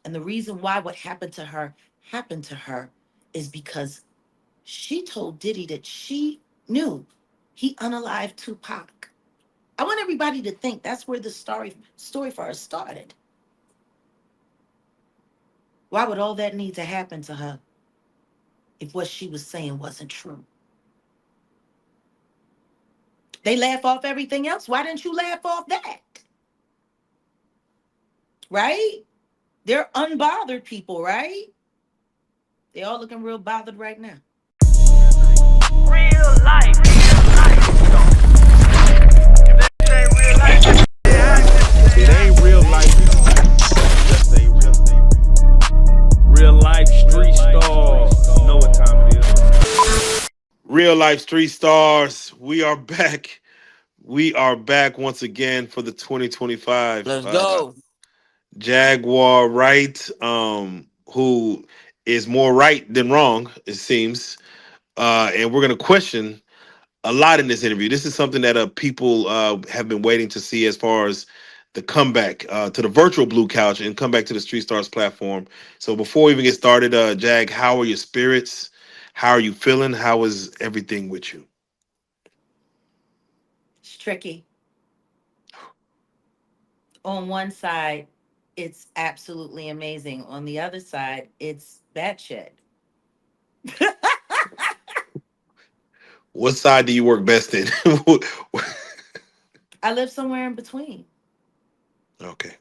And the reason why what happened to her is because she told Diddy that she knew he unalived Tupac. I want everybody to think that's where the story for her started. Why would all that need to happen to her if what she was saying wasn't true? They laugh off everything else. Why didn't you laugh off that? Right? They're unbothered people, right? They all looking real bothered right now. Real life, real life. If this ain't real life, If it ain't real life, it just ain't real life street stars. You know what time it is. Real life street stars. We are back. We are back once again for the 2025 Let's go. Jaguar Wright, who is more right than wrong, it seems. And we're gonna question a lot in this interview. This is something that people have been waiting to see as far as the comeback to the virtual Blue Couch and come back to the Street Stars platform. So before we even get started, Jag, how are your spirits? How are you feeling? How is everything with you? It's tricky. On one side, it's absolutely amazing. On the other side, it's batshit. What side do you work best in? I live somewhere in between. Okay.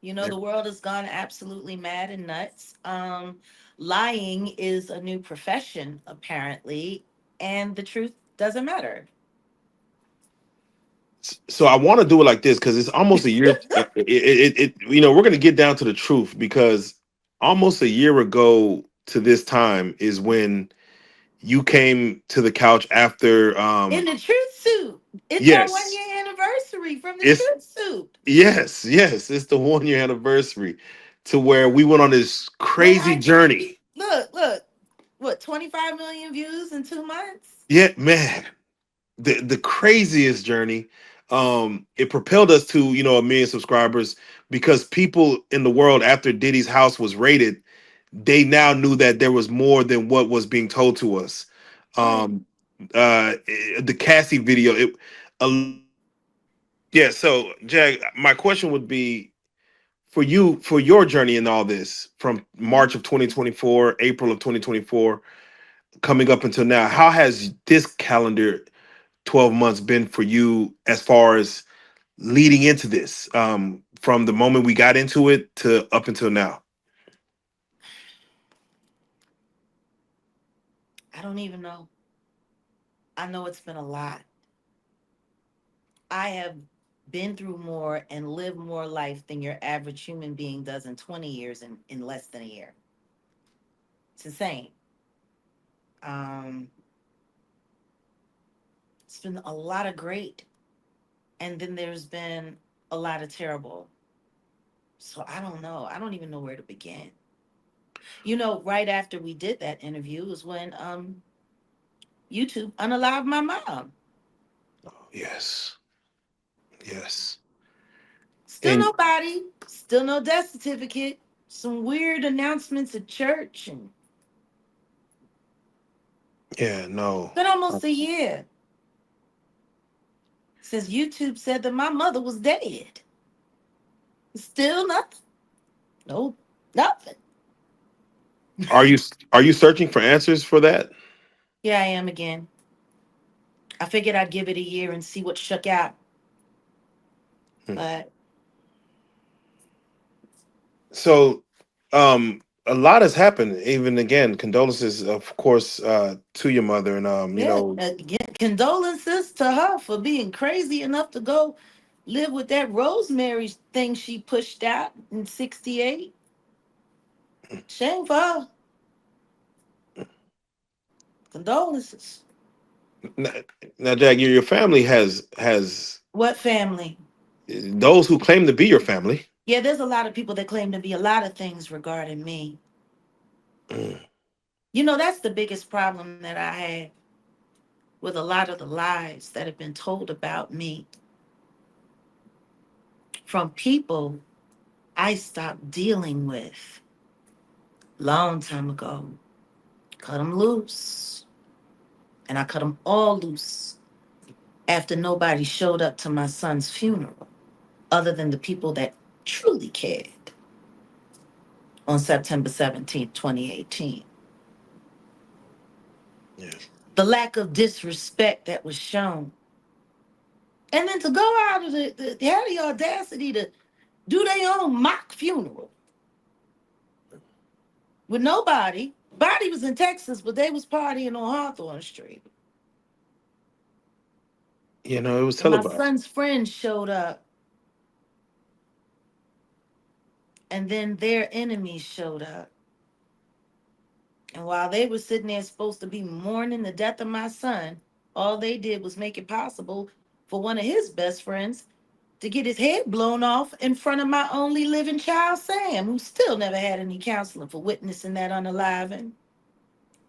You know, the world has gone absolutely mad and nuts. Lying is a new profession, apparently, and the truth doesn't matter. So I want to do it like this because it's almost a year. We're going to get down to the truth because almost a year ago to this time is when you came to the couch after. In the truth suit. It's our one Yes, year anniversary from the it's truth suit. yes, it's the 1 year anniversary to where we went on this When crazy I journey. look, what, 25 million views in 2 months? Yeah, man, the craziest journey. It propelled us to 1 million subscribers because people in the world after Diddy's house was raided, they now knew that there was more than what was being told to us. Right. Um, the Cassie video, uh, yeah. So, Jag, my question would be for you for your journey in all this from Mhm. March of 2024, April of 2024, coming up until now. How has this calendar 12 months been for you as far as leading into this from the moment we got into it to up until now? I don't even know. I know it's been a lot. I have been through more and lived more life than your average human being does in 20 years in less than a year. It's insane. Um, it's been a lot of great, and then there's been a lot of terrible. So I don't know. I don't even know where to begin. You know, right after we did that interview was when YouTube unalived my mom. Yes. Yes. Still And nobody, still no death certificate. Some weird announcements at church, and yeah, no. been almost a year since YouTube said that my mother was dead. Still nothing. Nope, nothing. Are you are you searching for answers for that? Here I am again. I figured I'd give it a year and see what shook out, Hmm. but So a lot has happened. Even again, condolences, of course, to your mother, and yeah, again, condolences to her for being crazy enough to go live with that Rosemary thing she pushed out in '68. Shame for her. Condolences. now, now, Jack, your family has What family? those who claim to be your family. Yeah, there's a lot of people that claim to be a lot of things regarding me. Mm. You know, that's the biggest problem that I had with a lot of the lies that have been told about me from people I stopped dealing with long time ago. Cut them loose. And I cut them all loose after nobody showed up to my son's funeral other than the people that truly cared on September 17th, 2018. Yeah. The lack of disrespect that was shown. And then to go out of the had the audacity to do their own mock funeral with nobody. Body was in Texas, but they was partying on Hawthorne Street. You know, it was And my televised. son's friends showed up, and then their enemies showed up. And while they were sitting there supposed to be mourning the death of my son, all they did was make it possible for one of his best friends to get his head blown off in front of my only living child, Sam, who still never had any counseling for witnessing that unaliving,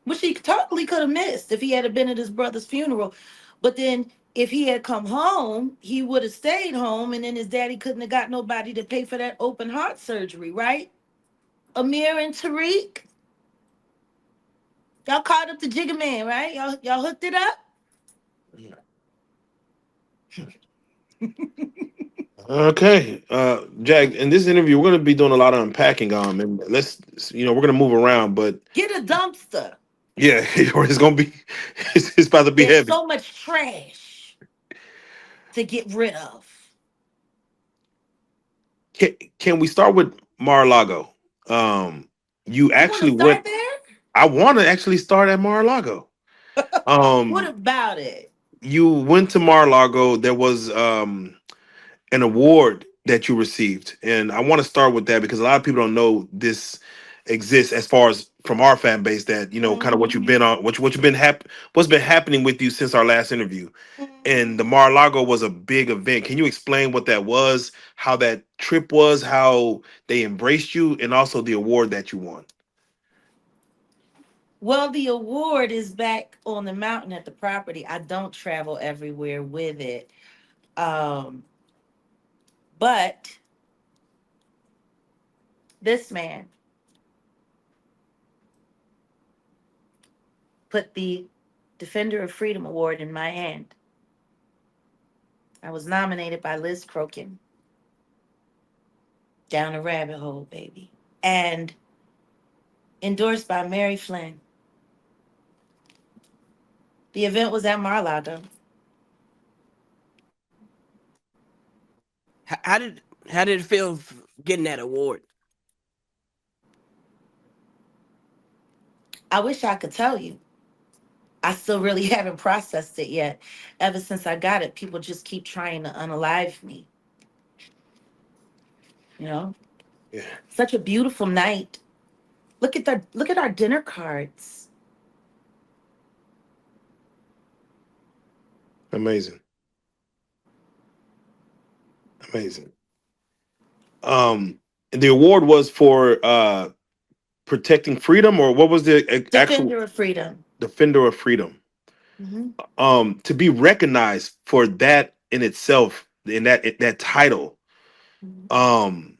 which he totally could have missed if he had been at his brother's funeral. But then if he had come home, he would have stayed home, and then his daddy couldn't have got nobody to pay for that open heart surgery, right? Amir and Tariq, y'all caught up the Jigga Man, right? Y'all hooked it up. Yeah. Okay, Jack. In this interview, we're going to be doing a lot of unpacking. And we're going to move around, but Get a dumpster. yeah, it's going to be, it's about to be There's heavy. so much trash to get rid of. Can we start with Mar-a-Lago? Um, you You want to actually start went. there? I want to actually start at Mar-a-Lago. What Um, about it? you went to Mar-a-Lago. There was an award that you received, and I want to start with that because a lot of people don't know this exists as far as from our fan base that kind of what you've Mm-hmm. been on, what you've been what's been happening with you since our last interview. And the Mm-hmm. Mar-a-Lago was a big event. Can you explain what that was, how that trip was, how they embraced you, and also the award that you won? Well, the award is back on the mountain at the property. I don't travel everywhere with it. Um, but this man put the Defender of Freedom Award in my hand. I was nominated by Liz Crokin. Down a rabbit hole, baby. And endorsed by Mary Flynn. The event was at Mar-a-Lago. How did it feel getting that award? I wish I could tell you. I still really haven't processed it yet. Ever since I got it, people just keep trying to unalive me. You know, Yeah, such a beautiful night. Look at our dinner cards. amazing, amazing. The award was for protecting freedom, or what was the actual Defender of Freedom. defender of freedom? Hmm. To be recognized for that in itself, in that title, um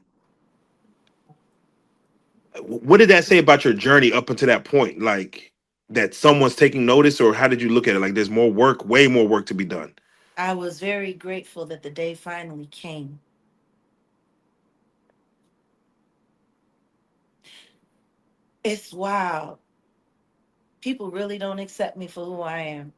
what did that say about your journey up until that point, like that someone's taking notice, or how did you look at it, like there's more work, way more work to be done? I was very grateful that the day finally came. It's wild. People really don't accept me for who I am.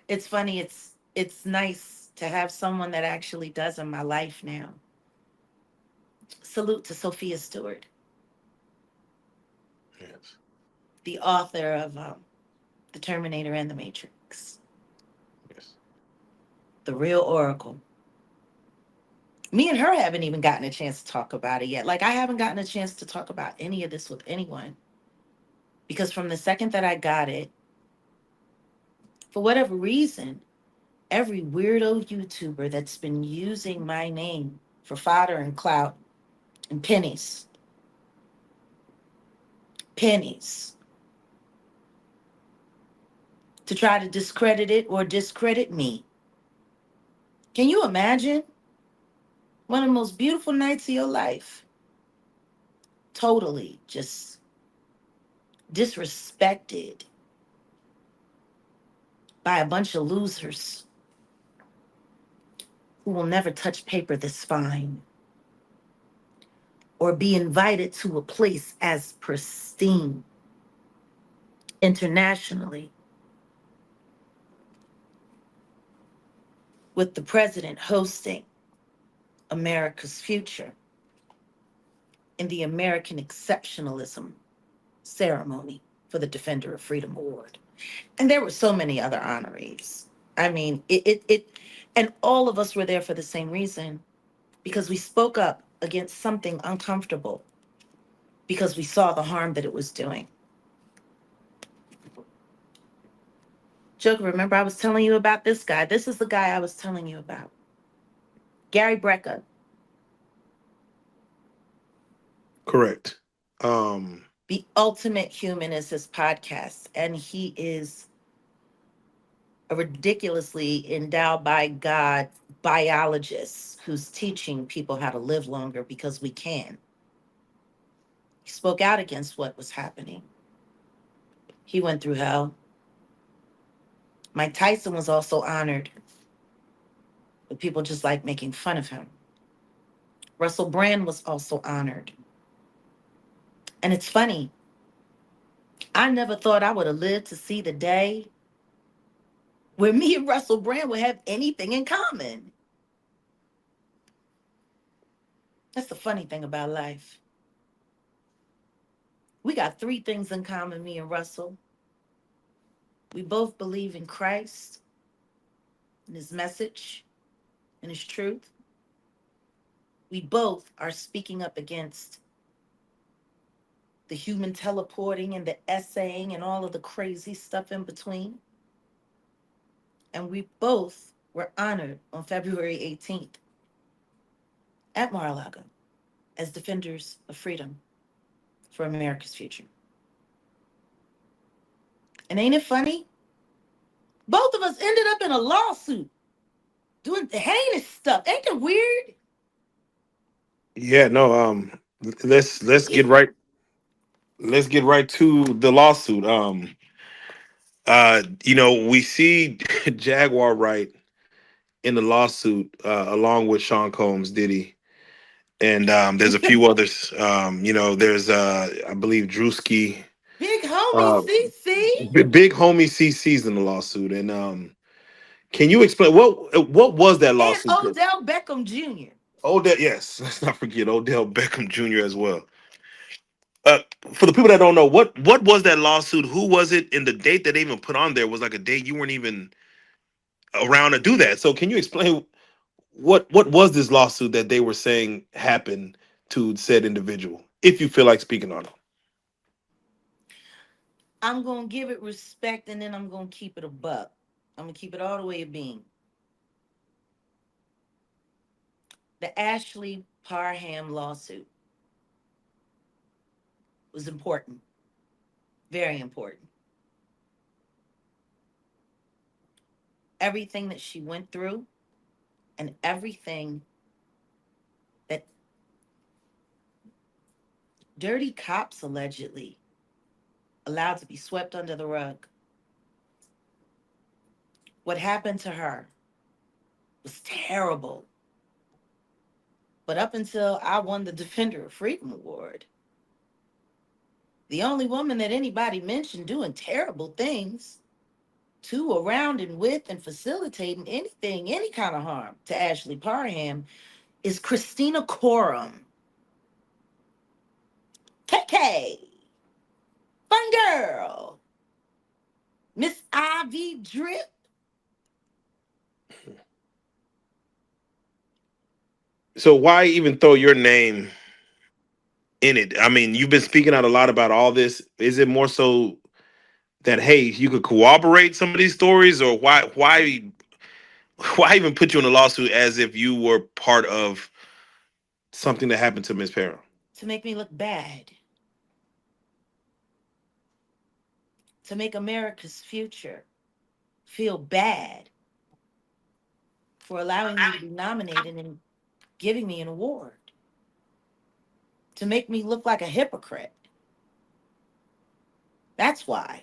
It's funny. It's nice to have someone that actually does in my life now. Salute to Sophia Stewart, Yes, the author of The Terminator and the Matrix, yes. the real Oracle. Me and her haven't even gotten a chance to talk about it yet. Like, I haven't gotten a chance to talk about any of this with anyone because from the second that I got it, for whatever reason, every weirdo YouTuber that's been using my name for fodder and clout and pennies to try to discredit it or discredit me. Can you imagine? One of the most beautiful nights of your life. Totally just disrespected by a bunch of losers who will never touch paper this fine or be invited to a place as pristine internationally with the president hosting America's future in the American Exceptionalism ceremony for the Defender of Freedom Award. And there were so many other honorees. I mean, and all of us were there for the same reason, because we spoke up against something uncomfortable because we saw the harm that it was doing. Joker, remember I was telling you about this guy? This is the guy I was telling you about. Gary Brecka. Correct. Um, The Ultimate Human is his podcast, and he is a ridiculously endowed by God biologist who's teaching people how to live longer because we can. He spoke out against what was happening. He went through hell. Mike Tyson was also honored, but people just like making fun of him. Russell Brand was also honored. And it's funny, I never thought I would have lived to see the day where me and Russell Brand would have anything in common. That's the funny thing about life. We got three things in common, me and Russell. We both believe in Christ and his message and his truth. We both are speaking up against the human teleporting and the essaying and all of the crazy stuff in between. And we both were honored on February 18th at Mar-a-Lago as defenders of freedom for America's future. And ain't it funny? Both of us ended up in a lawsuit doing heinous stuff. Ain't it weird? yeah, no. Let's get right. Let's get right to the lawsuit. We see Jaguar Wright in the lawsuit along with Sean Combs, Diddy, and there's a few others. There's I believe Drewski, Big homie uh, CC big homie CC's in the lawsuit. And can you explain what was that and lawsuit? Odell Beckham Jr. Odell, yes, let's not forget Odell Beckham Jr. as well. Uh, for the people that don't know, what was that lawsuit? Who was it? And the date that they even put on there was like a date you weren't even around to do that. So can you explain what was this lawsuit that they were saying happened to said individual? If you feel like speaking on it. I'm gonna give it respect and then I'm gonna keep it a buck. I'm gonna keep it all the way a being. The Ashley Parham lawsuit was important, very important. Everything that she went through and everything that dirty cops allegedly allowed to be swept under the rug. What happened to her was terrible. But up until I won the Defender of Freedom Award, the only woman that anybody mentioned doing terrible things to, around, and with, and facilitating anything, any kind of harm to Ashley Parham is Christina Coram. KK, fun girl, Miss Ivy Drip. So why even throw your name in it? I mean, you've been speaking out a lot about all this. Is it more so that hey, you could corroborate some of these stories, or why even put you in a lawsuit as if you were part of something that happened to Miss Parham? To make me look bad, to make America's future feel bad for allowing me to be nominated giving me an award to make me look like a hypocrite. That's why.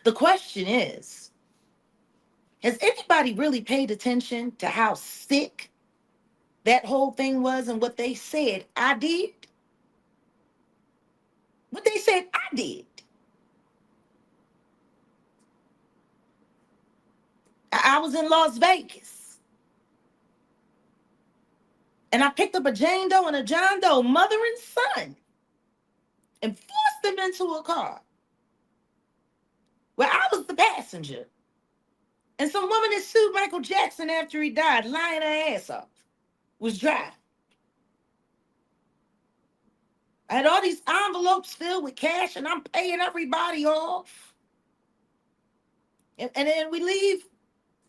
The question is, has anybody really paid attention to how sick that whole thing was and what they said I did? What they said I did. I was in Las Vegas and I picked up a Jane Doe and a John Doe, mother and son, and forced them into a car where I was the passenger. And some woman that sued Michael Jackson after he died, lying her ass off, was driving. I had all these envelopes filled with cash and I'm paying everybody off. And then we leave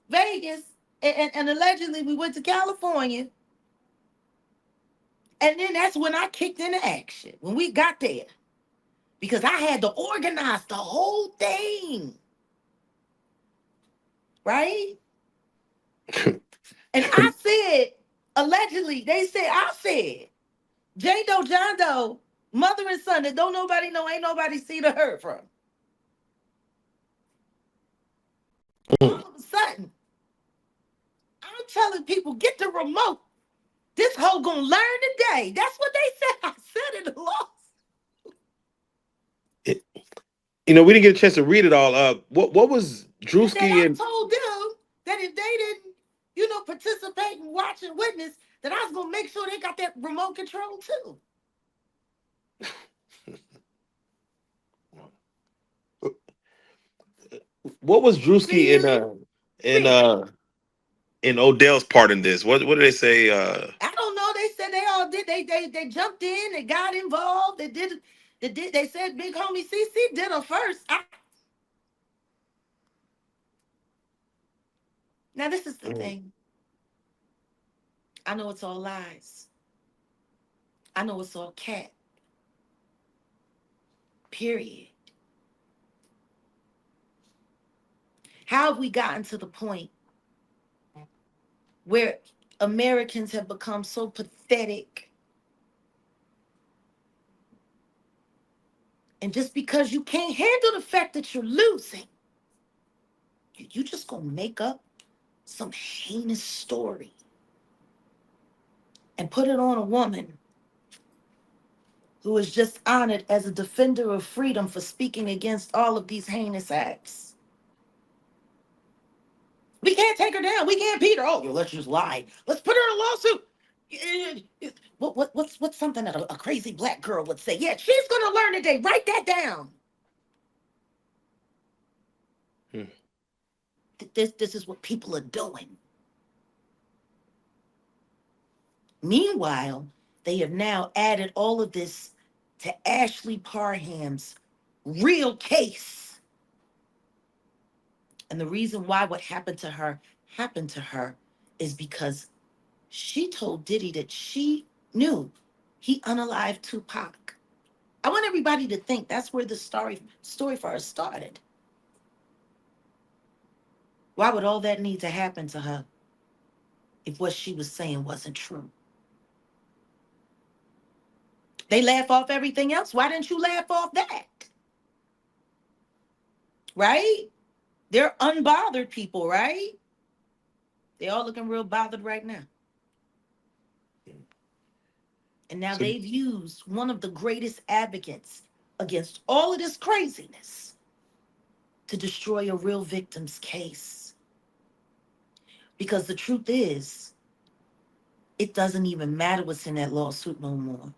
Vegas and allegedly we went to California. And then that's when I kicked into action, when we got there. Because I had to organize the whole thing. Right? And I said, allegedly, I said, Jane Doe, John Doe, mother and son that don't nobody know, ain't nobody seen or heard from. All of a sudden, I'm telling people, get the remote. This hoe gonna learn today. That's what they said. I said in the law. We didn't get a chance to read it all. What was And then Drewski I and told them that if they didn't, participate and watch and witness, that I was gonna make sure they got that remote control too. what was Drewski Really? in Odell's part in this? What did they say? I don't know. They said they all did. They jumped in. They got involved. They did. They said Big Homie CC did her first. Now this is the thing. I know it's all lies. I know it's all cat. Period. How have we gotten to the point where Americans have become so pathetic? And just because you can't handle the fact that you're losing, you just gonna make up some heinous story and put it on a woman who is just honored as a defender of freedom for speaking against all of these heinous acts. We can't take her down. We can't beat her. Oh, let's just lie. Let's put her in a lawsuit. What's something that a crazy black girl would say? Yeah, she's gonna learn today. Write that down. This is what people are doing. Meanwhile, they have now added all of this to Ashley Parham's real case. And the reason why what happened to her is because she told Diddy that she knew he unalived Tupac. I want everybody to think that's where the story for her started. Why would all that need to happen to her if what she was saying wasn't true? They laugh off everything else. Why didn't you laugh off that? Right? They're unbothered people, right? They all looking real bothered right now. And now they've used one of the greatest advocates against all of this craziness to destroy a real victim's case. Because the truth is, it doesn't even matter what's in that lawsuit no more.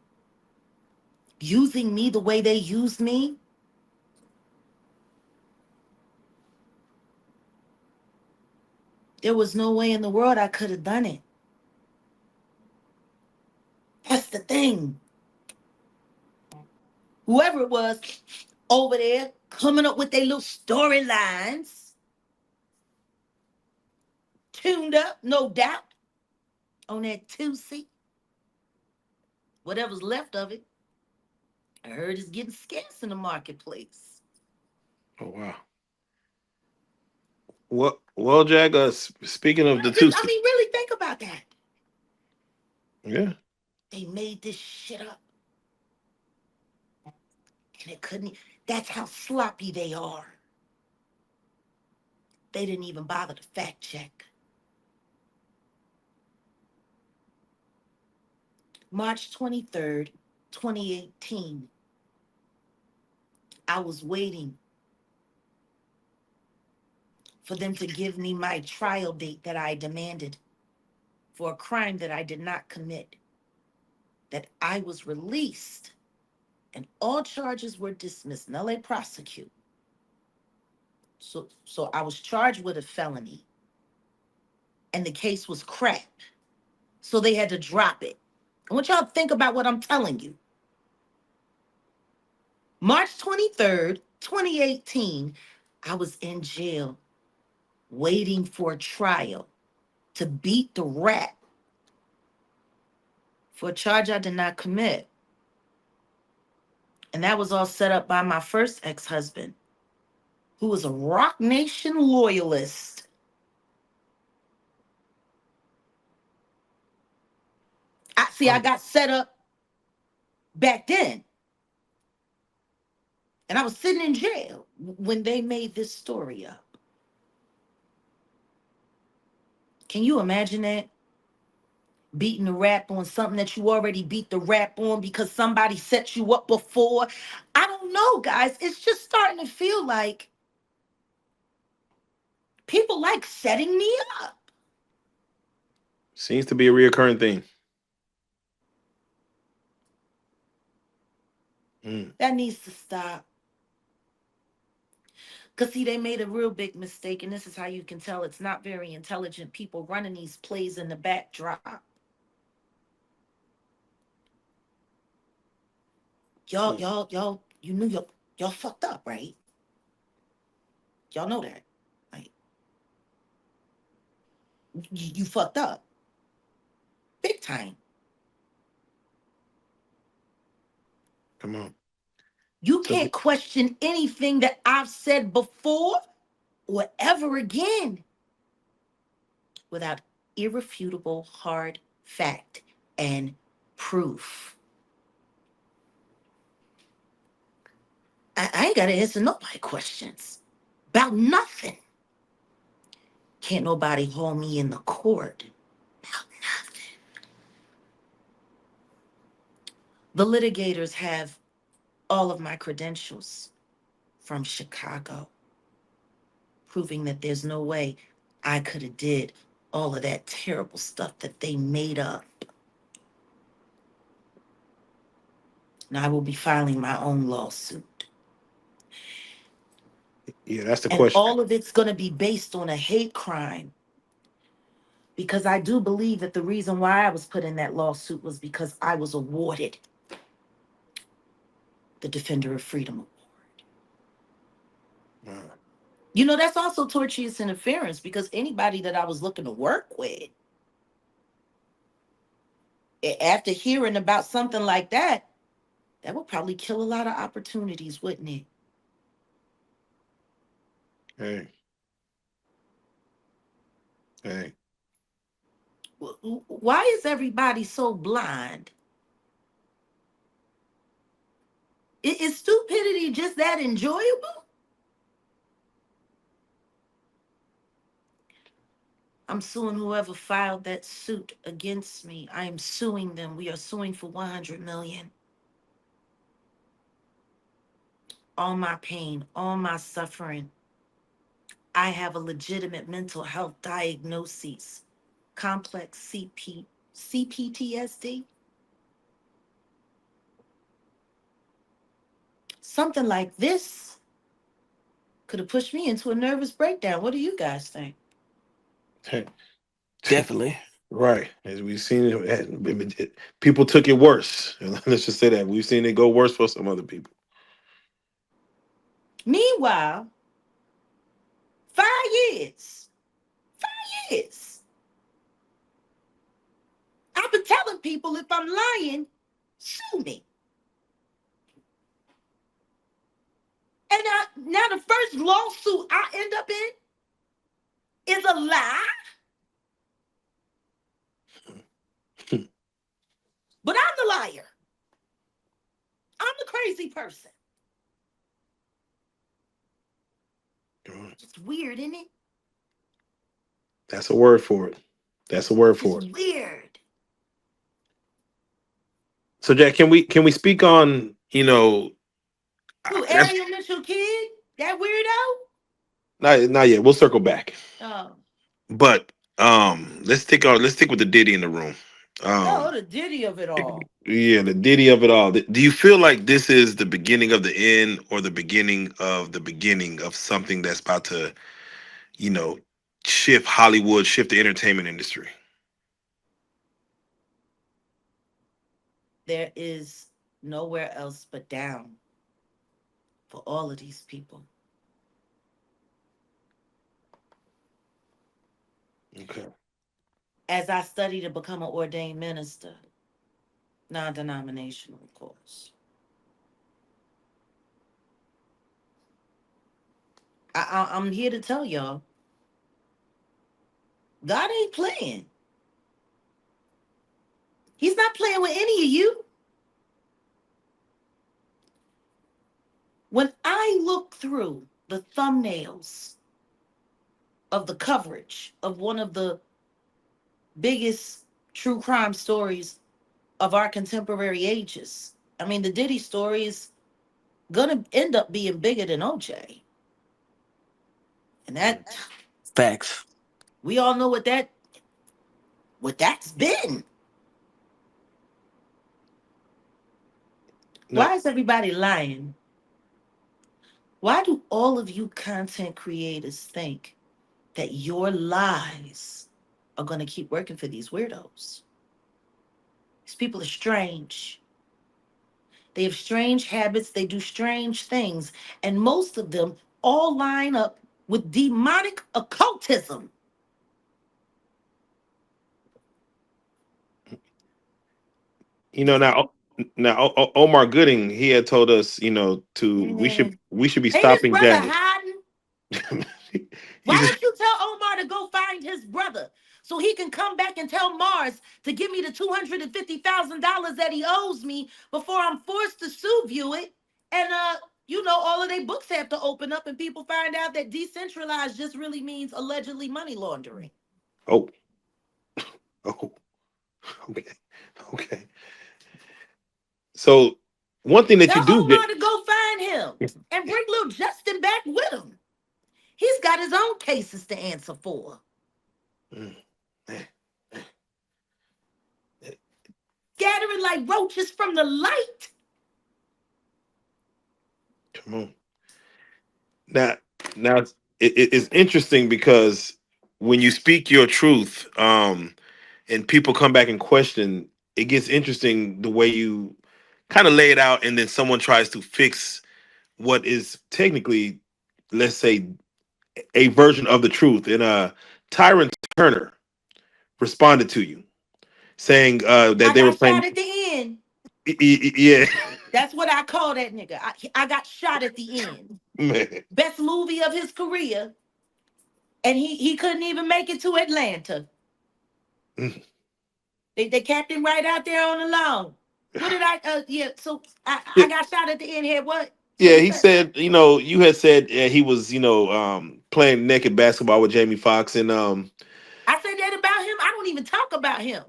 Using me the way they used me, there was no way in the world I could have done it. That's the thing. Whoever it was over there coming up with their little storylines, tuned up, no doubt, on that 2C. Whatever's left of it, I heard it's getting scarce in the marketplace. Oh wow. Well, Jag. Speaking of the two, Really think about that. Yeah. They made this shit up, and it couldn't. That's how sloppy they are. They didn't even bother to fact check. March 23rd, 2018. I was waiting for them to give me my trial date that I demanded for a crime that I did not commit, that I was released, and all charges were dismissed, nulle prosecute. So I was charged with a felony, and the case was crap. So they had to drop it. I want y'all to think about what I'm telling you. March 23rd, 2018, I was in jail waiting for a trial to beat the rap for a charge I did not commit. And that was all set up by my first ex-husband, who was a Rock Nation loyalist. I got set up back then. And I was sitting in jail when they made this story up. Can you imagine that? Beating the rap on something that you already beat the rap on because somebody set you up before. I don't know, guys. It's just starting to feel like people like setting me up. Seems to be a reoccurring thing. Mm. That needs to stop. Because, see, they made a real big mistake, and this is how you can tell it's not very intelligent people running these plays in the backdrop. Y'all, you knew y'all fucked up, right? Y'all know that. Like, you fucked up. Big time. Come on. You So can't question anything that I've said before or ever again without irrefutable hard fact and proof. I ain't got to answer nobody questions about nothing. Can't nobody haul me in the court about nothing. The litigators have all of my credentials from Chicago, proving that there's no way I could have did all of that terrible stuff that they made up. Now I will be filing my own lawsuit. yeah, that's the And question. all of it's going to be based on a hate crime. Because I do believe that the reason why I was put in that lawsuit was because I was awarded the Defender of Freedom Award. Wow. You know, that's also tortious interference because anybody that I was looking to work with, after hearing about something like that, that would probably kill a lot of opportunities, wouldn't it? Hey. Hey. Why is everybody so blind? Is stupidity just that enjoyable? I'm suing whoever filed that suit against me. I am suing them. We are suing for 100 million. All my pain, all my suffering. I have a legitimate mental health diagnosis, complex CPTSD. Something like this could have pushed me into a nervous breakdown. What do you guys think? Hey. Definitely. Right. As we've seen people took it worse. Let's just say that. We've seen it go worse for some other people. Meanwhile, 5 years, 5 years. I've been telling people if I'm lying, sue me. And now the first lawsuit I end up in is a lie. liar. I'm the crazy person. It's weird, isn't it? That's a word for it. That's a word It's for it. weird. So Jack, can we speak on, Who, that's Ariel Mitchell kid? That weirdo? not yet. We'll circle back. Oh. But let's stick with the Diddy in the room. Oh, Um the Diddy of it all. yeah, the Diddy of it all. Do you feel like this is the beginning of the end or the beginning of something that's about to, you know, shift Hollywood, shift the entertainment industry? There is nowhere else but down for all of these people. Okay. As I study to become an ordained minister, non denominational, of course, I'm here to tell y'all God ain't playing. He's not playing with any of you. When I look through the thumbnails of the coverage of one of the biggest true crime stories of our contemporary ages, I mean, the Diddy story is gonna end up being bigger than OJ. And that Facts. we all know what that's been. No. Why is everybody lying? Why do all of you content creators think that your lies are going to keep working for these weirdos? These people are strange. They have strange habits, they do strange things, and most of them all line up with demonic occultism. Omar Gooding, he had told us, to Man, we should be ain't his stopping brother Jaguar. hiding? He Why said, don't you tell Omar to go find his brother so he can come back and tell Mars to give me the $250,000 that he owes me before I'm forced to sue view it? And all of their books have to open up and people find out that decentralized just really means allegedly money laundering. "Oh, oh, okay, okay." So one thing that Tell you do Omar get, to go find him and bring little Justin back with him. He's got his own cases to answer for. Mm, eh, eh, Scattering like roaches from the light. come on. Now, now it's interesting because when you speak your truth, and people come back and question, it gets interesting the way you kind of lay it out, and then someone tries to fix what is technically, let's say, a version of the truth. And Tyron Turner responded to you saying that I they were got playing. shot at the end. Yeah, That's what I call that nigga. I got shot at the end. man. Best movie of his career. And he couldn't even make it to Atlanta. Mm. They capped him right out there on the lawn. What did yeah, so Yeah, I got shot at the end here. What? What yeah, he he said? said, you had said he was, playing naked basketball with Jamie Foxx, and I said that about him. I don't even talk about him.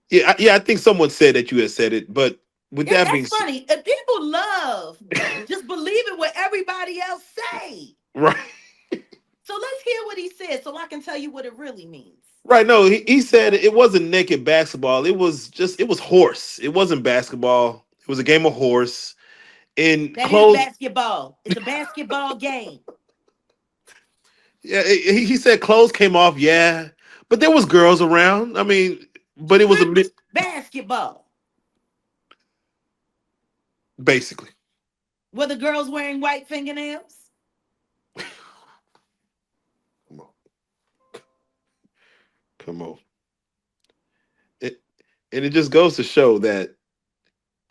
yeah, I think someone said that you had said it, but with Yeah, that being that's said, funny. And people love just believing what everybody else say. right, So let's hear what he said so I can tell you what it really means. right, no, he said it wasn't naked basketball. It was horse. It wasn't basketball. It was a game of horse in That is clothes. basketball. It's a basketball game. Yeah, he said clothes came off. Yeah, but there was girls around. I mean, but it was Strict basketball. basically. Were the girls wearing white fingernails? Come on, come on. It, and it just goes to show that,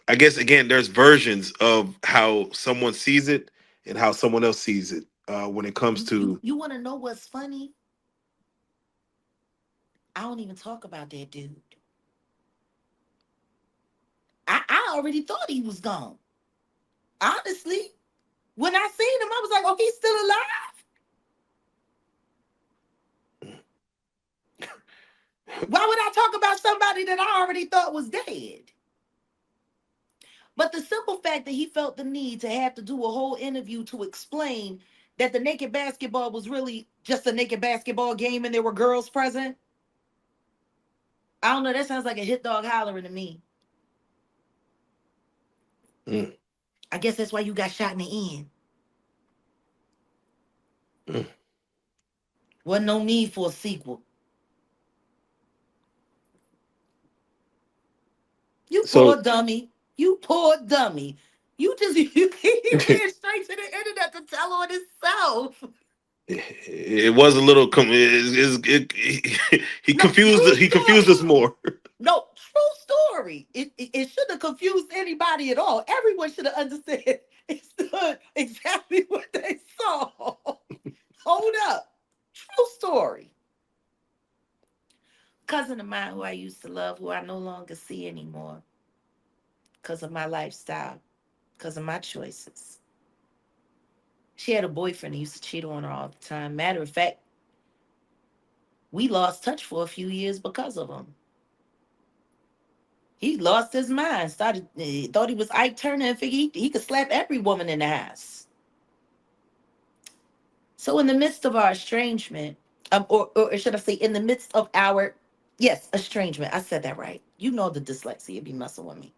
I guess, again, there's versions of how someone sees it and how someone else sees it when it comes to. You want to know what's funny? I don't even talk about that dude. already thought he was gone. Honestly, when I seen him, I was like, oh, he's still alive. Why would I talk about somebody that I already thought was dead? But the simple fact that he felt the need to have to do a whole interview to explain that the naked basketball was really just a naked basketball game and there were girls present. I don't know. That sounds like a hit dog hollering to me. Mm. I guess that's why you got shot in the end. Mm. Wasn't no need for a sequel. You So poor dummy. You poor dummy. You just he ran straight to the internet to tell on himself. it was a little. He No, confused. true He confused story. us more. No, true story. It shouldn't have confused anybody at all. Everyone should have understood exactly what they saw. Hold up. True story. Cousin of mine who I used to love, who I no longer see anymore because of my lifestyle, because of my choices. She had a boyfriend who used to cheat on her all the time. Matter of fact, we lost touch for a few years because of him. He lost his mind, started thought he was Ike Turner and figured he could slap every woman in the house. So in the midst of our estrangement, or should I say, in the midst of our yes estrangement, I said that right. You know the dyslexia be messing with me.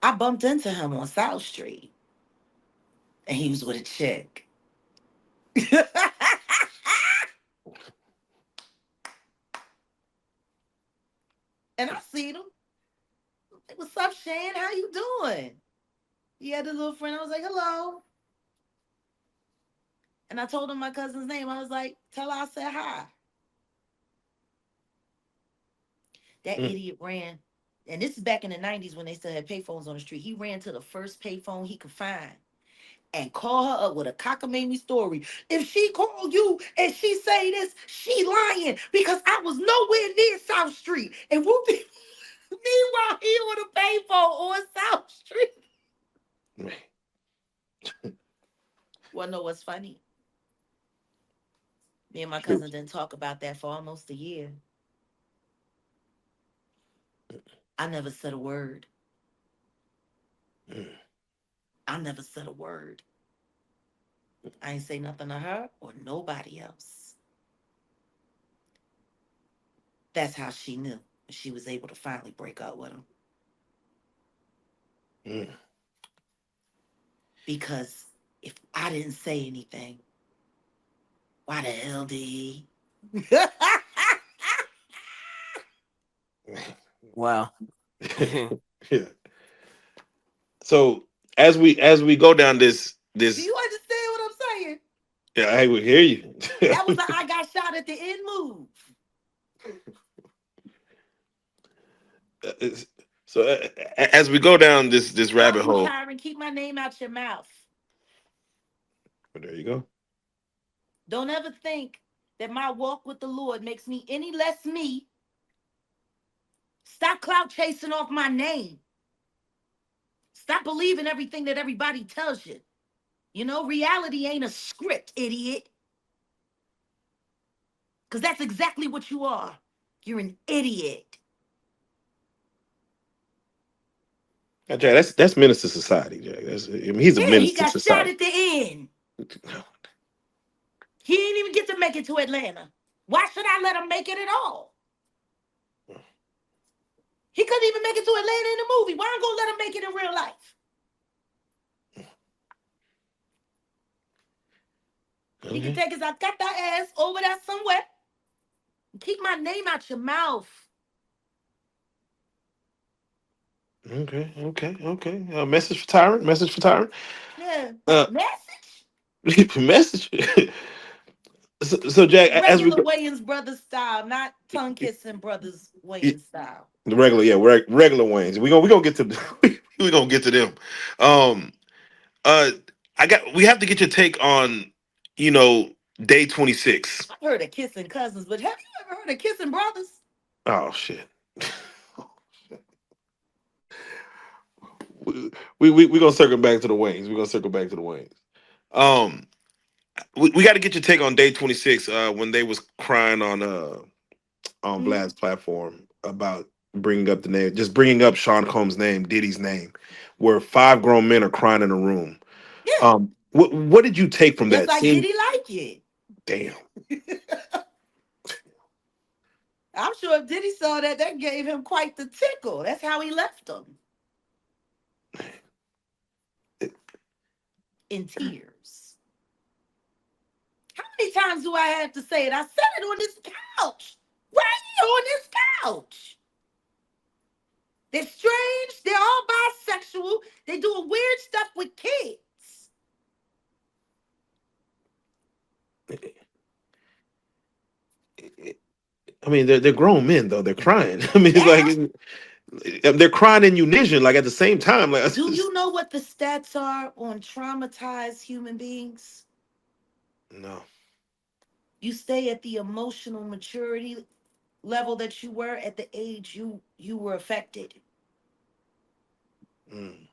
I bumped into him on South Street, and he was with a chick. And I seen him. Like, what's up, Shane? How you doing? He had a little friend. I was like, hello. And I told him my cousin's name. I was like, tell her I said hi. That Mm. idiot ran. And this is back in the 90s when they still had payphones on the street. He ran to the first payphone he could find and call her up with a cockamamie story. If she called you and she say this, she lying because I was nowhere near South Street. And whoopie, meanwhile, he on a payphone on South Street. Wanna know what's funny? Me and my cousin didn't talk about that for almost a year. I never said a word. Mm. I never said a word. I ain't say nothing to her or nobody else. That's how she knew she was able to finally break up with him. Mm. Because if I didn't say anything, why the hell did he? Wow. Yeah. So as we go down this Do this you understand what I'm saying? yeah, I would hear you. That was a I got shot at the end move. So as we go down this rabbit Fuck you, hole, Tyron. Keep my name out your mouth. well, there you go. Don't ever think that my walk with the Lord makes me any less me. Stop clout chasing off my name. Stop believing everything that everybody tells you. You know, reality ain't a script, idiot. Because that's exactly what you are. You're an idiot. Jack, that's menace to society, Jack. I mean, he's a Yeah, he menace to got shot society. at the end. He didn't even get to make it to Atlanta. Why should I let him make it at all? He couldn't even make it to Atlanta in the movie. Why am I gonna let him make it in real life? He can Okay, take his Akata ass over there somewhere. Keep my name out your mouth. okay. Message for Tyrant. Message for Tyrant. Yeah. Uh, Message? message. So Jack, as we Regular go, Wayans Brothers style, not tongue kissing brothers the Wayans style. regular, yeah, regular Waynes. We gonna get to we gonna get to them. Um, uh, we have to get your take on you know day 26. I've heard of kissing cousins, but have you ever heard of kissing brothers? Oh shit. we gonna circle back to the Waynes. We're gonna circle back to the Waynes. Um, we got to get your take on day 26 when they was crying on Mhm. Vlad's platform about bringing up the name, just bringing up Sean Combs' name, Diddy's name, where five grown men are crying in a room. Yeah, What did you take from it's that? like, did Seeing, he like it? damn, I'm sure if Diddy saw that, that gave him quite the tickle. That's how he left him in tears. How many times do I have to say it? I said it on this couch, right here on this couch. They're strange. They're all bisexual. They're doing weird stuff with kids. I mean they're grown men though. They're crying. I mean it's Now, like they're crying in unison, like at the same time. Like do you know what the stats are on traumatized human beings? no. You stay at the emotional maturity level that you were at the age you were affected. Mm.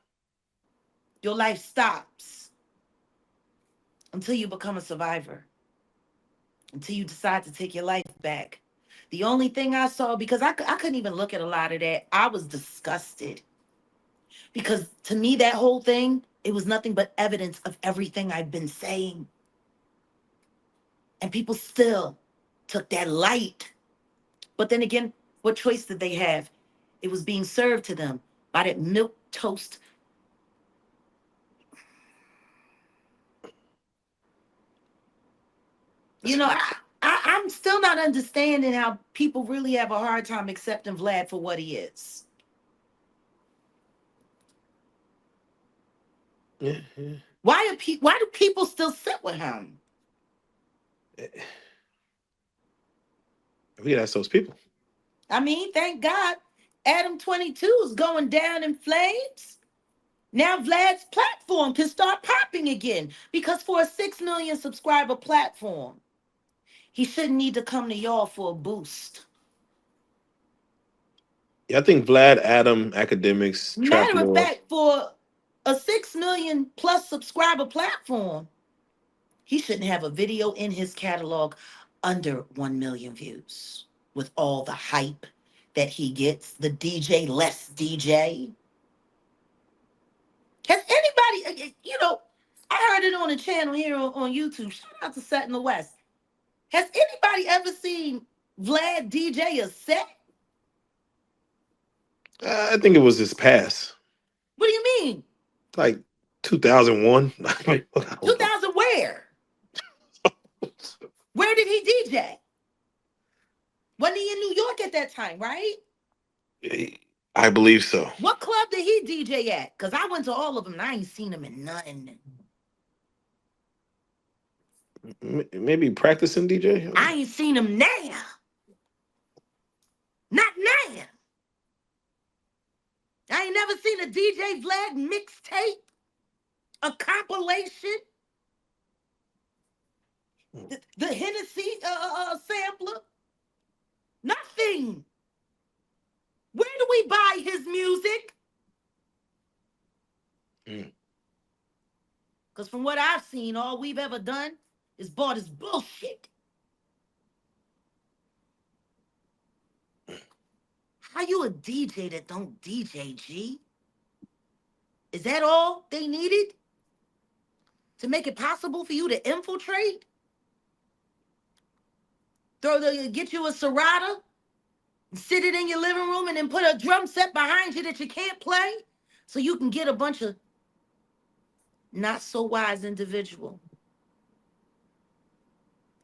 Your life stops until you become a survivor, until you decide to take your life back. The only thing I saw, because I couldn't even look at a lot of that, I was disgusted. Because to me, that whole thing, it was nothing but evidence of everything I've been saying. And people still took that light. But then again, what choice did they have? It was being served to them by that milk toast. You know, I'm still not understanding how people really have a hard time accepting Vlad for what he is. Yeah, yeah. Why do people still sit with him? We ask those people. I mean, thank God Adam 22 is going down in flames. Now Vlad's platform can start popping again because for a 6 million subscriber platform, he shouldn't need to come to y'all for a boost. Yeah, I think Vlad, Adam, academics, trap Matter of lore. fact, for a 6 million plus subscriber platform, he shouldn't have a video in his catalog under 1 million views with all the hype that he gets. The DJ, less DJ. Has anybody, I heard it on a channel here on YouTube. Shout out to Set in the West. Has anybody ever seen Vlad DJ a set? I think it was his pass, What do you mean? like 2001. I don't know. 2000 where? Where did he DJ? Wasn't he in New York at that time, right? I believe so. What club did he DJ at? Because I went to all of them and I ain't seen him in none. Maybe practicing DJ. I ain't seen him now. Not now. I ain't never seen a DJ Vlad mixtape, a compilation, the Hennessy sampler. Nothing. Where do we buy his music? Mm. Because from what I've seen, all we've ever done is bought his bullshit. How you a DJ that don't DJ, G? Is that all they needed to make it possible for you to infiltrate? Get you a Serato, and sit it in your living room, and then put a drum set behind you that you can't play, so you can get a bunch of not so wise individual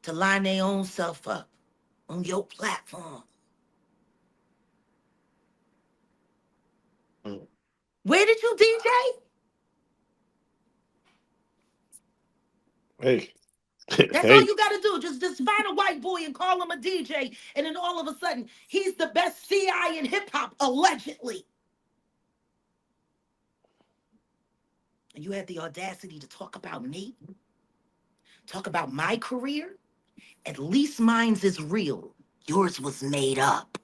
to line their own self up on your platform. Mm. Where did you DJ? Hey, That's all hey. you gotta do. Just find a white boy and call him a DJ, and then all of a sudden he's the best CI in hip hop, allegedly. And you had the audacity to talk about me, talk about my career. At least mine's is real. Yours was made up.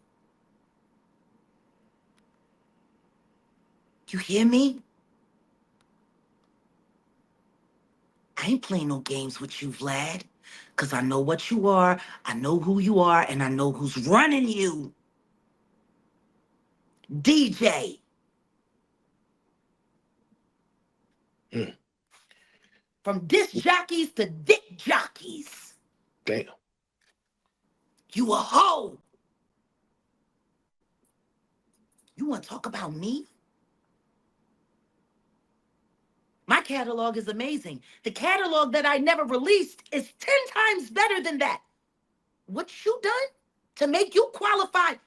You hear me? ain't playing no games with you, Vlad. Because I know what you are, I know who you are, and I know who's running you. DJ. Mm. From disc jockeys to dick jockeys. Damn. You a hoe. You want to talk about me? My catalog is amazing. The catalog that I never released is 10 times better than that. What you done to make you qualified?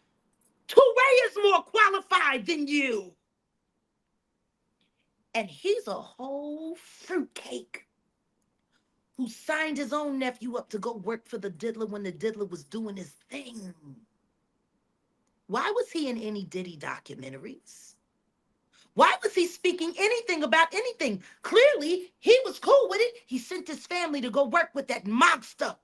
Touré is more qualified than you. And he's a whole fruitcake who signed his own nephew up to go work for the diddler when the diddler was doing his thing. Why was he in any Diddy documentaries? Why was he speaking anything about anything? Clearly, he was cool with it. He sent his family to go work with that monster.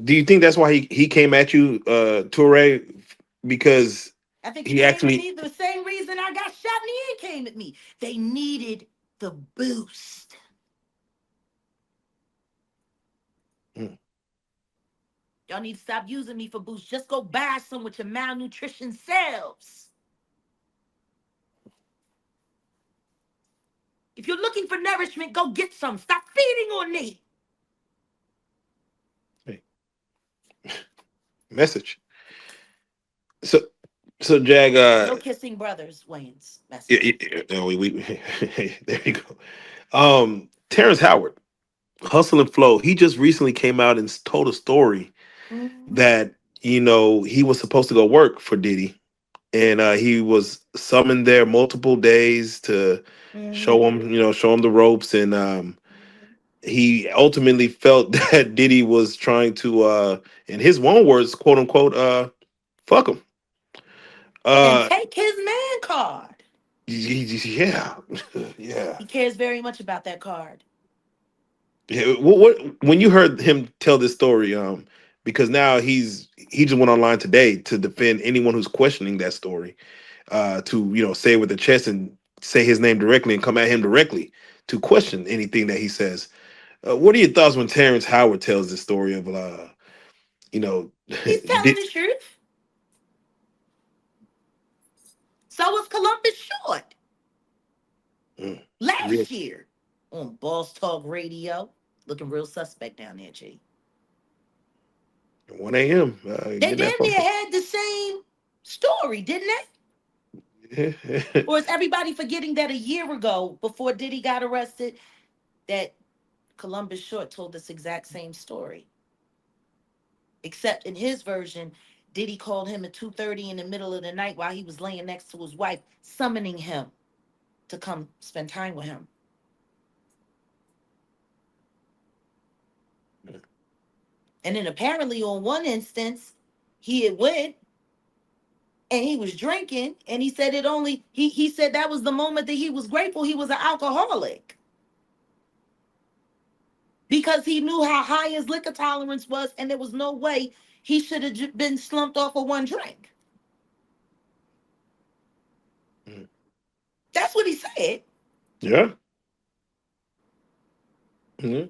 Do you think that's why he came at you, Toure? Because I think he he came at actually. me the same reason I got shot in the end came at me. They needed the boost. Mm. Y'all need to stop using me for boost. Just go buy some with your malnutrition selves. If you're looking for nourishment, go get some. Stop feeding on me. Hey, message. So so Jag, No kissing brothers, Wayne's yeah, message. yeah, we there you go. Terrence Howard, Hustle and Flow. He just recently came out and told a story Mm-hmm. that he was supposed to go work for Diddy, and he was summoned there multiple days to Mm-hmm. show him the ropes, and he ultimately felt that Diddy was trying to, in his own words, quote unquote, fuck him. And Uh, take his man card. yeah, yeah. He cares very much about that card. Yeah, what when you heard him tell this story, because now he just went online today to defend anyone who's questioning that story, to say it with the chest and say his name directly and come at him directly to question anything that he says. What are your thoughts when Terrence Howard tells the story of you know He's telling did, the truth. So was Columbus Short mm, yeah, last year on Boss Talk Radio. Looking real suspect down there, G. 1 a.m. They Getting that damn phone near call. had the same story, didn't they? Or is everybody forgetting that a year ago, before Diddy got arrested, that Columbus Short told this exact same story? Except in his version, Diddy called him at 2:30 in the middle of the night while he was laying next to his wife, summoning him to come spend time with him. And then apparently on one instance, he had went and he was drinking and he said he said that was the moment that he was grateful he was an alcoholic because he knew how high his liquor tolerance was and there was no way he should have been slumped off of one drink. Mm. That's what he said. Yeah. Yeah.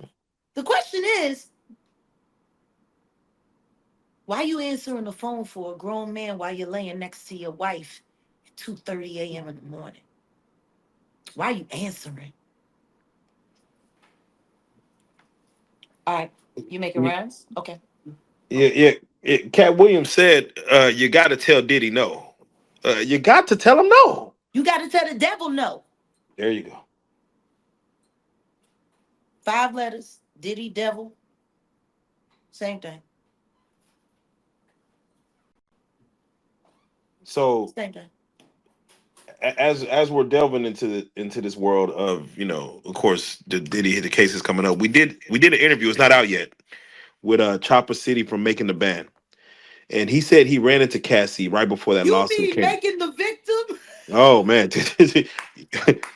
The question is, why you answering the phone for a grown man while you're laying next to your wife at 2:30 a.m. in the morning? Why are you answering? All right, you making runs? Okay. Yeah, yeah. Cat Williams said, "You got to tell Diddy no. You got to tell him no." You got to tell the devil no. There you go. 5 letters, Diddy, devil, same thing. So Same thing. as we're delving into this world of of course, the Diddy the case is coming up. We did an interview. It's not out yet with Chopper City from Making the Band, and he said he ran into Cassie right before that You lawsuit mean came. making the victim? Oh man,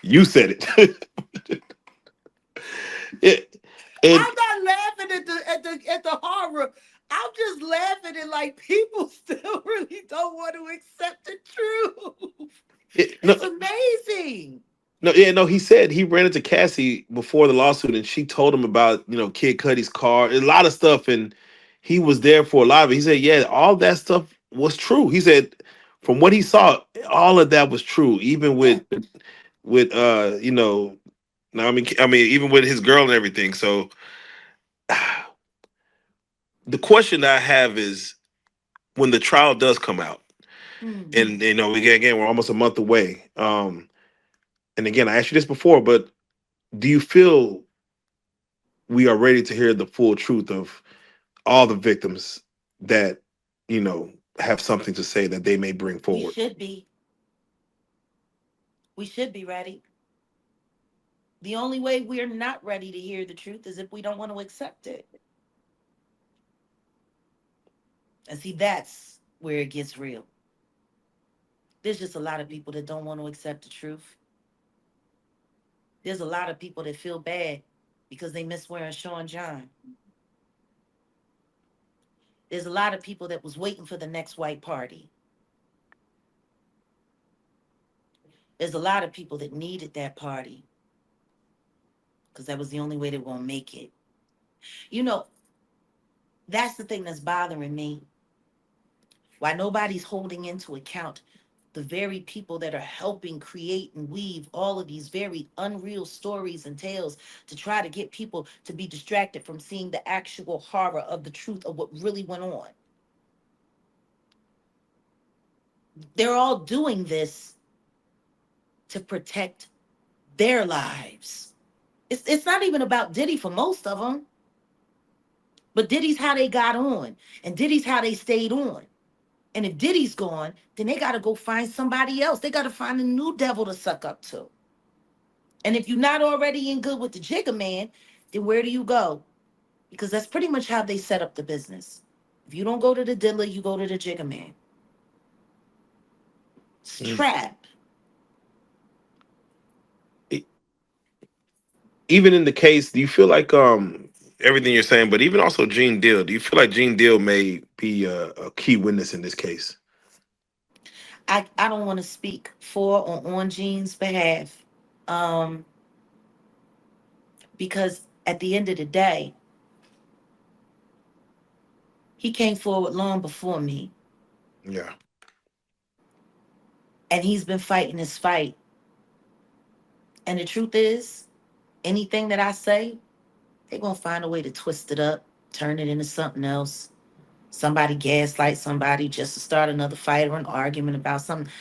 you said it. it and I'm not laughing at the horror. I'm just laughing at like people still really don't want to accept the truth. it, no, It's amazing. No, yeah, no. He said he ran into Cassie before the lawsuit, and she told him about Kid Cudi's car, a lot of stuff, and he was there for a lot of it. He said, yeah, all that stuff was true. He said, from what he saw, all of that was true, even Yeah, with no, I mean, even with his girl and everything. So the question I have is, when the trial does come out, mm, and again, we're almost a month away. And again, I asked you this before, but do you feel we are ready to hear the full truth of all the victims that have something to say that they may bring we forward? should be. We should be ready. The only way we're not ready to hear the truth is if we don't want to accept it. And see, that's where it gets real. There's just a lot of people that don't want to accept the truth. There's a lot of people that feel bad because they miss wearing Sean John. There's a lot of people that was waiting for the next white party. There's a lot of people that needed that party because that was the only way they were going to make it. You know, that's the thing that's bothering me. Why nobody's holding into account the very people that are helping create and weave all of these very unreal stories and tales to try to get people to be distracted from seeing the actual horror of the truth of what really went on. They're all doing this to protect their lives. It's not even about Diddy for most of them, but Diddy's how they got on, and Diddy's how they stayed on. And if Diddy's gone, then they got to go find somebody else. They got to find a new devil to suck up to. And if you're not already in good with the Jigga Man, then where do you go? Because that's pretty much how they set up the business. If you don't go to the dealer, you go to the Jigga Man. It's a Mm. trap. E- Even in the case, do you feel like everything you're saying, but even also Gene Deal, do you feel like Gene Deal may be a key witness in this case? I don't want to speak for or on Gene's behalf, um, because at the end of the day, he came forward long before me, Yeah. and he's been fighting this fight. And the truth is, anything that I say, they're gonna find a way to twist it up, turn it into something else. Somebody gaslight somebody just to start another fight or an argument about something.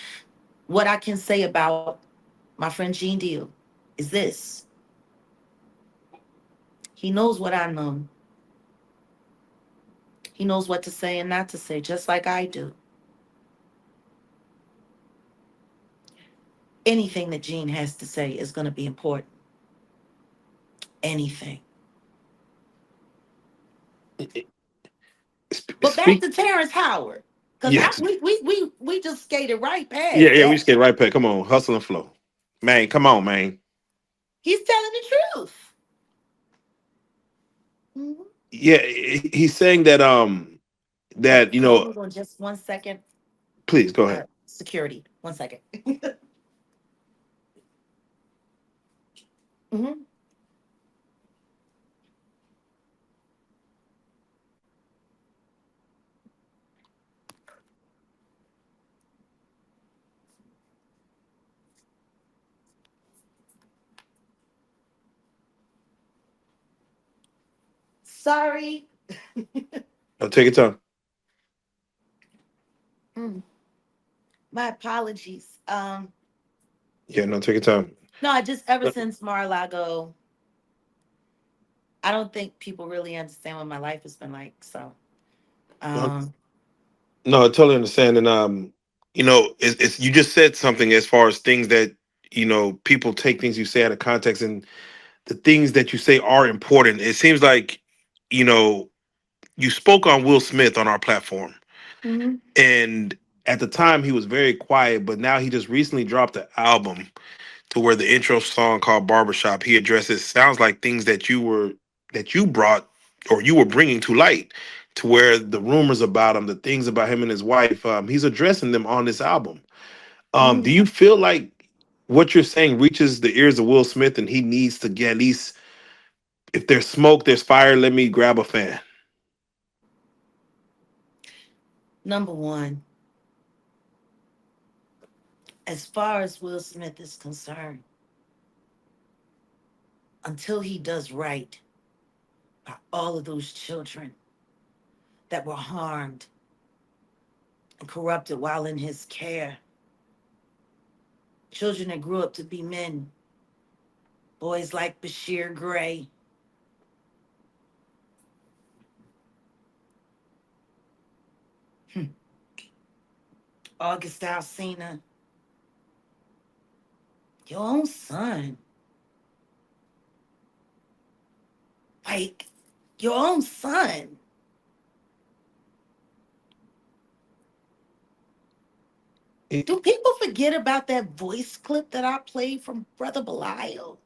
What I can say about my friend Gene Deal is this: he knows what I know. He knows what to say and not to say, just like I do. Anything that Gene has to say is going to be important. Anything. But back Speak. to Terrence Howard, because Yes. we just skated right Yeah, past yeah. We that. just get right back. Come on, hustle and flow, man. Come on, man. He's telling the truth. Mhm. Yeah, he's saying that Oh, that hold on just 1 second. please go ahead. Security. 1 second. Mhm. Sorry. No, take your time. Mm, my apologies. Yeah, no, take your time. No, I just ever No, since Mar-a-Lago, I don't think people really understand what my life has been like. So, no, um, no, I totally understand. And it's you just said something as far as things that people take things you say out of context, and the things that you say are important. It seems like you know you spoke on Will Smith on our platform, mhm, and at the time he was very quiet, but now he just recently dropped an album to where the intro song called Barbershop, he addresses sounds like things that you brought or you were bringing to light, to where the rumors about him, the things about him and his wife, he's addressing them on this album. Do mhm. you feel like what you're saying reaches the ears of Will Smith, and he needs to get at least, if there's smoke, there's fire. Let me grab a fan. Number one, as far as Will Smith is concerned, until he does right by all of those children that were harmed and corrupted while in his care, children that grew up to be men, boys like Bashir Gray, August Alsina, your own son, like your own son. It- Do people forget about that voice clip that I played from Brother Belial?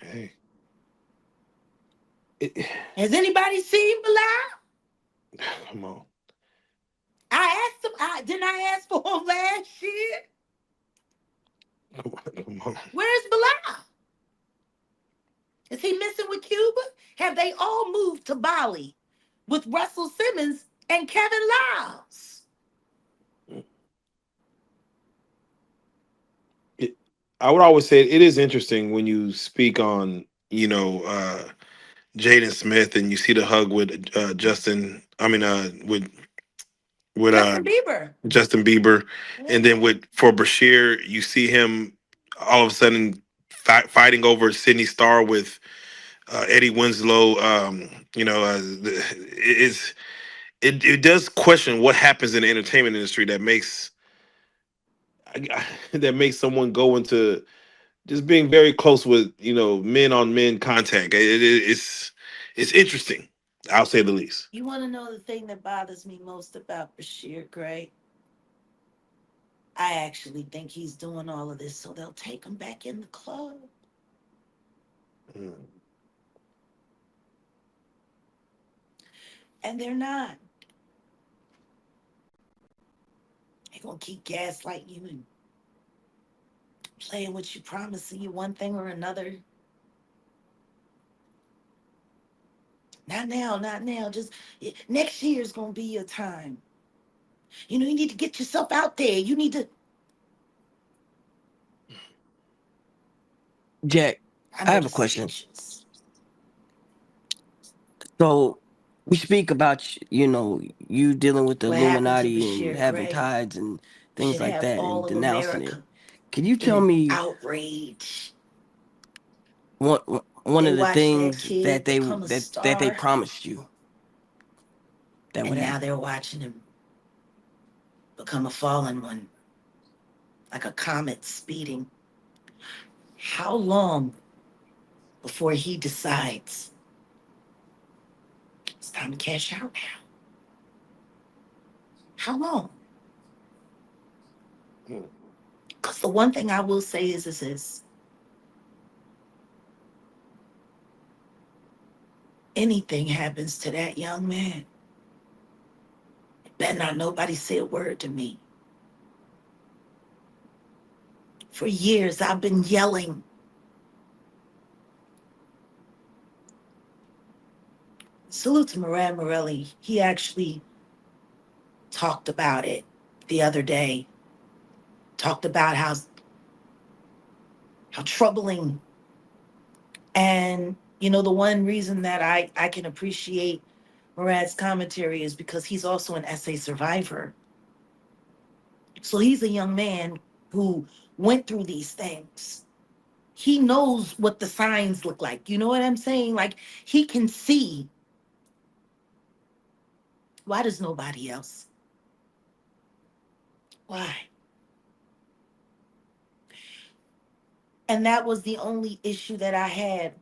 hey, it, Has anybody seen Belial? come on, I asked him, didn't I ask for him last year? come on. Where's Belial? Is he missing with Cuba? Have they all moved to Bali with Russell Simmons and Kevin Liles? It, I would always say it is interesting when you speak on, Jaden Smith, and you see the hug with Justin. I mean, with Justin Bieber. Justin Bieber, and then Mhm. with for Bashir, you see him all of a sudden fighting over Sydney Star with Eddie Winslow. It does question what happens in the entertainment industry that makes that makes someone go into just being very close with men on men contact. It's interesting. I'll say the least. You want to know the thing that bothers me most about Bashir Gray? I actually think he's doing all of this so they'll take him back in the club. Mm. And they're not. They're going to keep gaslighting you and playing with you, promising you one thing or another. Not now, not now. Just next year is going to be your time. You need to get yourself out there. You need to. Jack, I I know have the a question. speeches. So we speak about you dealing with the What happened to Illuminati and Bashir having Gray tides and things should like have that and all of denouncing it. America Can you tell in me outrage. one one They of the watched that things kid become a that they star, promised you that would and now happen? they're watching him become a fallen one, like a comet speeding. How long before he decides it's time to cash out now? How long? Mm. Because the one thing I will say is this: anything happens to that young man, better not nobody say a word to me. For years, I've been yelling. Salute to Moran Morelli. He actually talked about it the other day. Talked about how troubling. And the one reason that I can appreciate Murad's commentary is because he's also an SA survivor. So he's a young man who went through these things. He knows what the signs look like. You know what I'm saying? Like he can see. Why does nobody else? Why? And that was the only issue that I had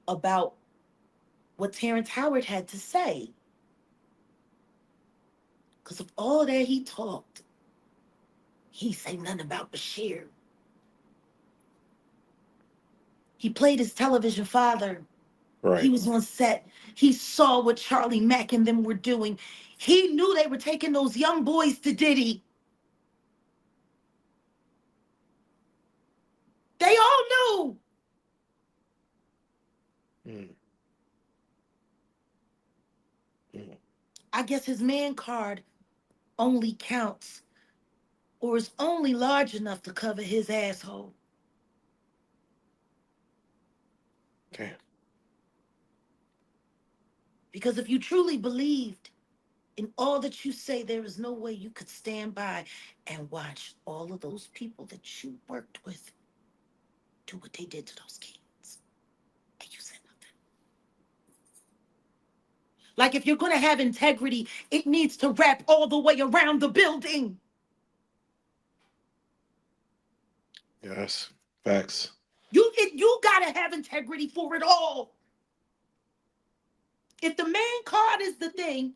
about what Terrence Howard had to say. Because of all that he talked, he say nothing about Bashir. He played his television father. He Right. was on set. He saw what Charlie Mack and them were doing. He knew they were taking those young boys to Diddy. you. Mm, mm. I guess his man card only counts or is only large enough to cover his asshole. Damn. Because if you truly believed in all that you say, there is no way you could stand by and watch all of those people that you worked with do what they did to those kids. And you said nothing. Like if you're going to have integrity, it needs to wrap all the way around the building. Yes. Facts. You got to have integrity for it all. If the man card is the thing,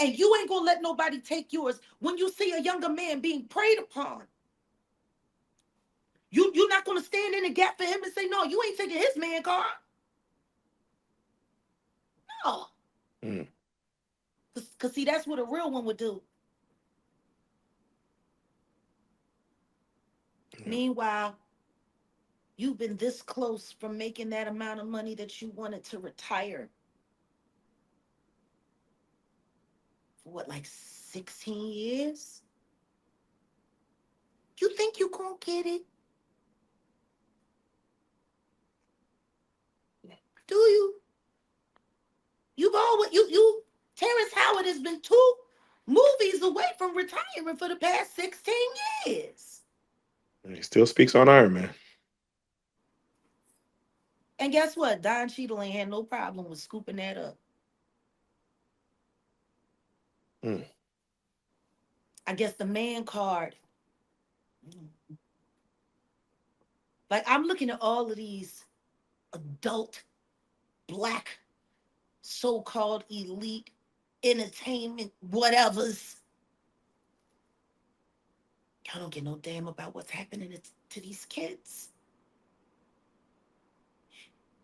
and you ain't gonna let nobody take yours, when you see a younger man being preyed upon, you're not gonna stand in the gap for him and say, no, you ain't taking his man card. No. Mm, Cause see, that's what a real one would do. mm. Meanwhile, you've been this close from making that amount of money that you wanted to retire for what, like 16 years? You think you gonna get it? Do you? You've always you Terrence Howard has been 2 movies away from retiring for the past 16 years. And he still speaks on Iron Man. And guess what? Don Cheadle ain't had no problem with scooping that up. Mm. I guess the man card. Like I'm looking at all of these adult black so-called elite entertainment whatevers. Y'all don't get no damn about what's happening to these kids.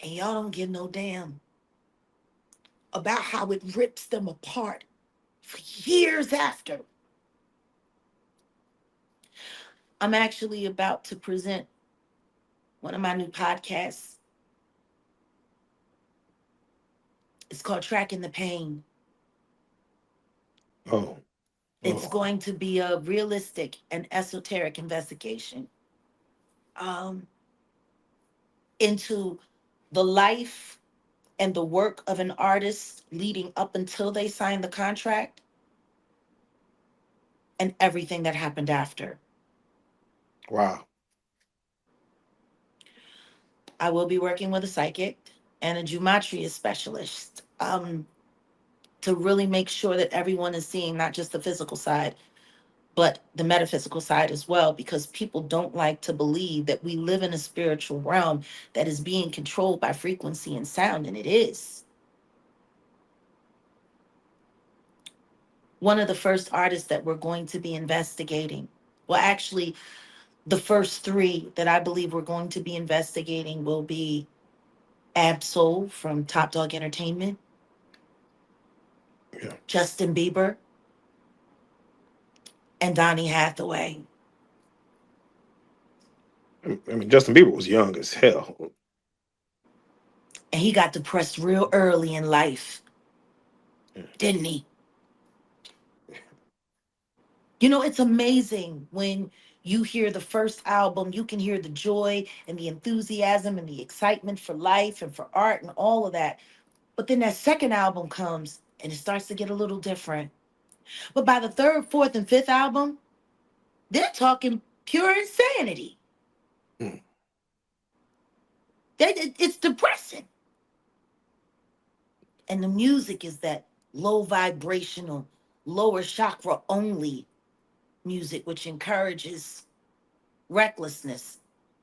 And y'all don't give no damn about how it rips them apart for years after. I'm actually about to present one of my new podcasts. It's called Tracking the Pain. Oh. It's Oh. going to be a realistic and esoteric investigation um, into the life and the work of an artist leading up until they signed the contract and everything that happened after. Wow. I will be working with a psychic and a gematria specialist to really make sure that everyone is seeing not just the physical side, but the metaphysical side as well, because people don't like to believe that we live in a spiritual realm that is being controlled by frequency and sound, and it is. One of the first artists that we're going to be investigating, well, actually, the first 3 that I believe we're going to be investigating will be Absol from Top Dog Entertainment, Yeah. Justin Bieber, and Donny Hathaway. I mean, Justin Bieber was young as hell. And he got depressed real early in life, Yeah. didn't he? You know, it's amazing when you hear the first album, you can hear the joy and the enthusiasm and the excitement for life and for art and all of that. But then that second album comes and it starts to get a little different. But by the third, fourth, and fifth album, they're talking pure insanity. Mm. It's depressing. And the music is that low vibrational, lower chakra only music, which encourages recklessness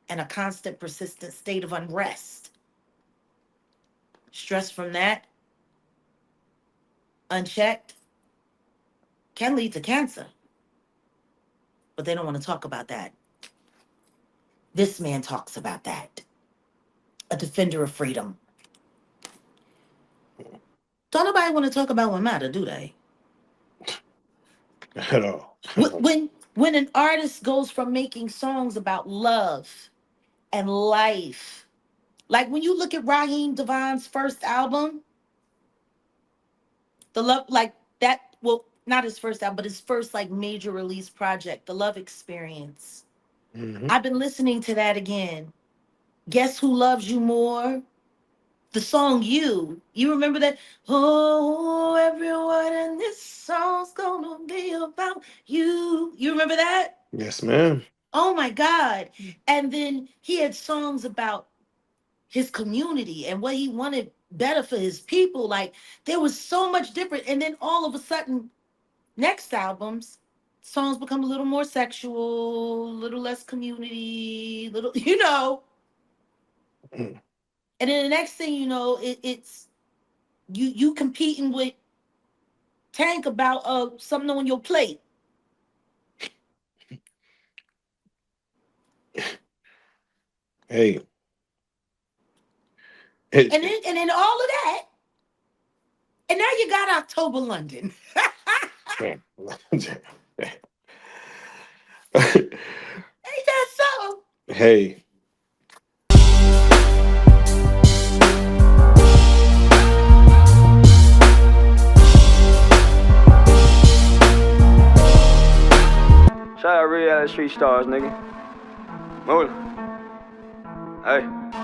and a constant, persistent state of unrest. Stress from that, unchecked, can lead to cancer. But they don't want to talk about that. This man talks about that. A defender of freedom. Don't nobody want to talk about what matter, do they? At all. When an artist goes from making songs about love and life. Like when you look at Raheem Devon's first album, the love, like that, well, not his first album, but his first like major release project, The Love Experience. Mhm. I've been listening to that again. Guess Who Loves You More? The song You remember that? Oh, everyone in this song's gonna be about you. You remember that? Yes, ma'am. Oh my God. And then he had songs about his community and what he wanted better for his people. Like there was so much different. And then all of a sudden, next albums, songs become a little more sexual, a little less community, little, Mm. And then the next thing you know, it's you competing with Tank about something on your plate. Hey, And then all of that, and now you got October London. hey. Ain't that so? Hey. Shout out Reallyfe Street Stars, nigga. Move. Hey.